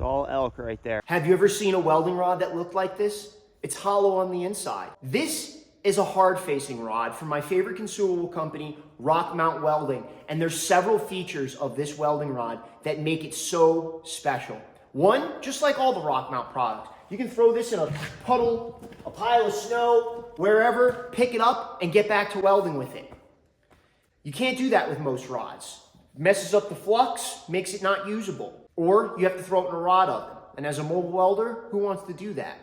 It's all elk right there. Have you ever seen a welding rod that looked like this? It's hollow on the inside. This is a hard-facing rod from my favorite consumable company, Rockmount Welding. And there's several features of this welding rod that make it so special. One, just like all the Rockmount products, you can throw this in a puddle, a pile of snow, wherever, pick it up and get back to welding with it. You can't do that with most rods. It messes up the flux, makes it not usable. Or you have to throw it in a rod oven. And as a mobile welder, who wants to do that?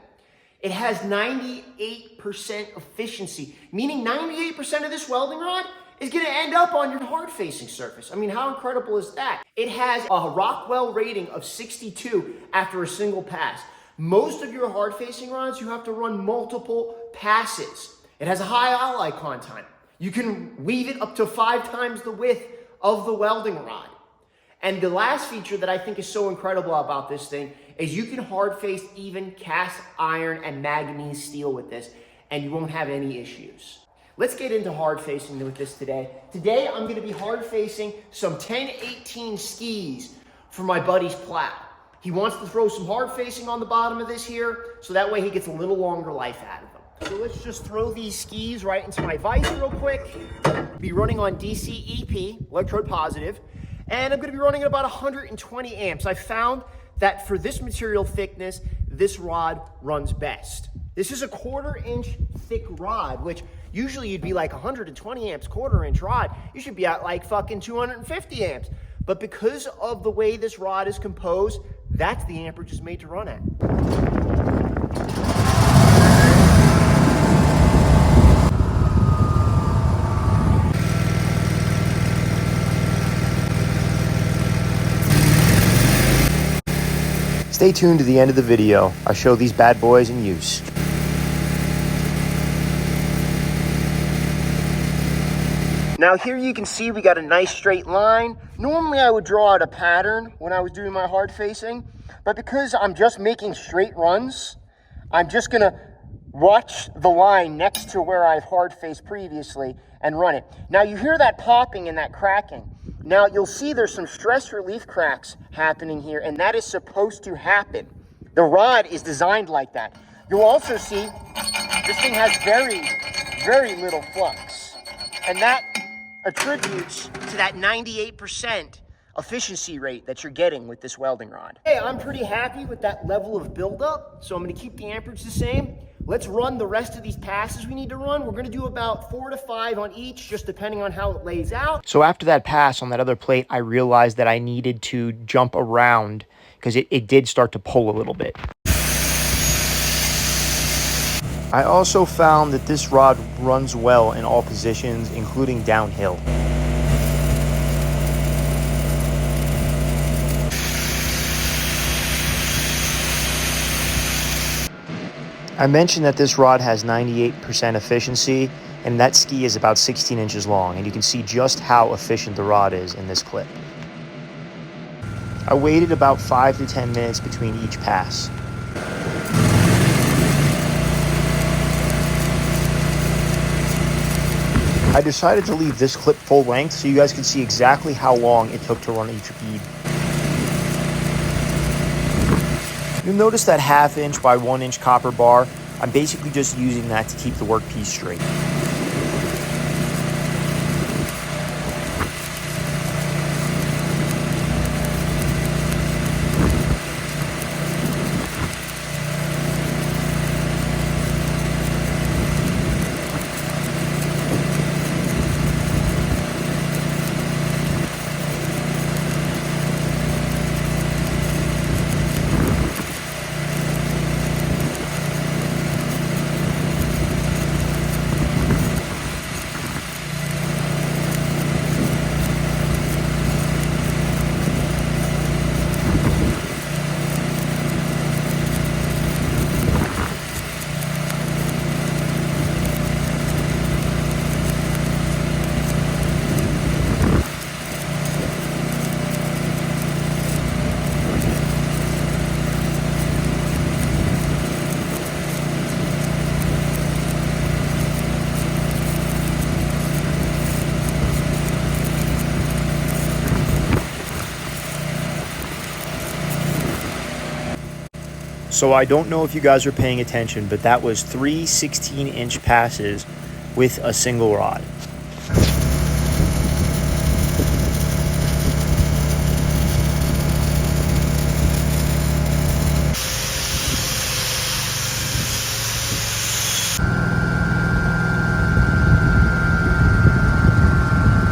It has 98% efficiency, meaning 98% of this welding rod is going to end up on your hard-facing surface. I mean, how incredible is that? It has a Rockwell rating of 62 after a single pass. Most of your hard-facing rods, you have to run multiple passes. It has a high ally content. You can weave it up to 5 times the width of the welding rod. And the last feature that I think is so incredible about this thing is you can hard face even cast iron and manganese steel with this, and you won't have any issues. Let's get into hard facing with this today. Today, I'm gonna be hard facing some 1018 skis for my buddy's plow. He wants to throw some hard facing on the bottom of this here, so that way he gets a little longer life out of them. So let's just throw these skis right into my vise real quick. Be running on DC EP, electrode positive, and I'm gonna be running at about 120 amps. I found that for this material thickness, this rod runs best. This is a 1/4 inch thick rod, which usually you'd be like 120 amps, 1/4 inch rod. You should be at like fucking 250 amps. But because of the way this rod is composed, that's the amperage it's made to run at. Stay tuned to the end of the video. I'll show these bad boys in use. Now here you can see we got a nice straight line. Normally I would draw out a pattern when I was doing my hard facing, but because I'm just making straight runs, I'm just gonna watch the line next to where I've hard faced previously and run it. Now you hear that popping and that cracking. Now you'll see there's some stress relief cracks happening here, and that is supposed to happen. The rod is designed like that. You'll also see this thing has very, very little flux, and that attributes to that 98% efficiency rate that you're getting with this welding rod. Hey, I'm pretty happy with that level of buildup, so I'm gonna keep the amperage the same. Let's run the rest of these passes we need to run. We're gonna do about 4 to 5 on each, just depending on how it lays out. So after that pass on that other plate, I realized that I needed to jump around because it did start to pull a little bit. I also found that this rod runs well in all positions, including downhill. I mentioned that this rod has 98% efficiency, and that ski is about 16 inches long, and you can see just how efficient the rod is in this clip. I waited about 5 to 10 minutes between each pass. I decided to leave this clip full length so you guys can see exactly how long it took to run each bead. You'll notice that 1/2 inch by 1 inch copper bar. I'm basically just using that to keep the workpiece straight. So I don't know if you guys are paying attention, but that was 3 16-inch passes with a single rod.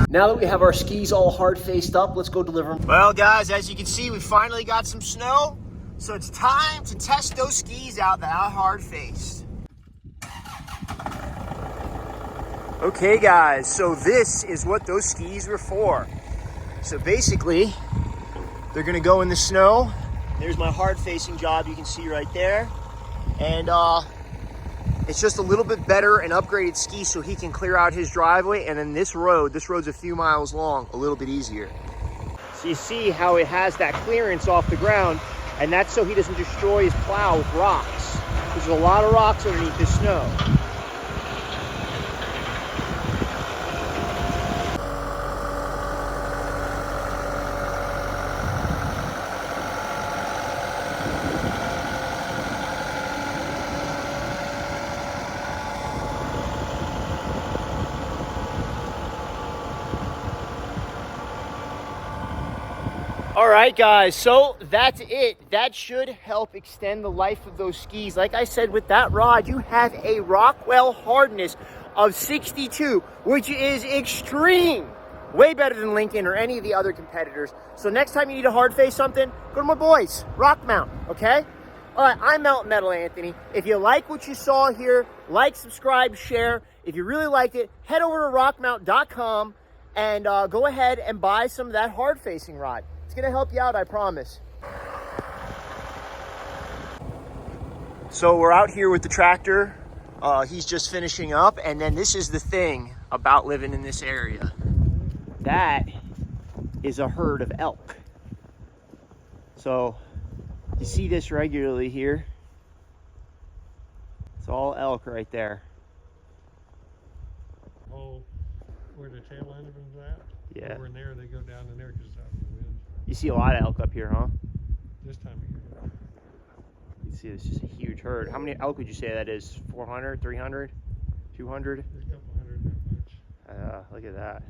Now that we have our skis all hard faced up, let's go deliver them. Well guys, as you can see, we finally got some snow. So it's time to test those skis out that are hard faced. Okay guys, so this is what those skis were for. So basically, they're gonna go in the snow. There's my hard facing job you can see right there. And it's just a little bit better and upgraded ski so he can clear out his driveway. And then this road's a few miles long, a little bit easier. So you see how it has that clearance off the ground, and that's so he doesn't destroy his plow with rocks. There's a lot of rocks underneath this snow. All right, guys, so that's it. That should help extend the life of those skis. Like I said, with that rod, you have a Rockwell hardness of 62, which is extreme. Way better than Lincoln or any of the other competitors. So next time you need to hard face something, go to my boys, Rock Mount, okay? All right, I'm Melton Metal Anthony. If you like what you saw here, like, subscribe, share. If you really liked it, head over to rockmount.com and go ahead and buy some of that hard facing rod. It's gonna help you out, I promise. So we're out here with the tractor. He's just finishing up, and then this is the thing about living in this area. That is a herd of elk. So you see this regularly here. It's all elk right there. Oh, where the tail end of them's at? Yeah. Over in there, they go down in there because it's out in the wind. You see a lot of elk up here, huh? This time of year. You see, it's just a huge herd. How many elk would you say that is? 400, 300, 200? There's a couple hundred that much. Look at that.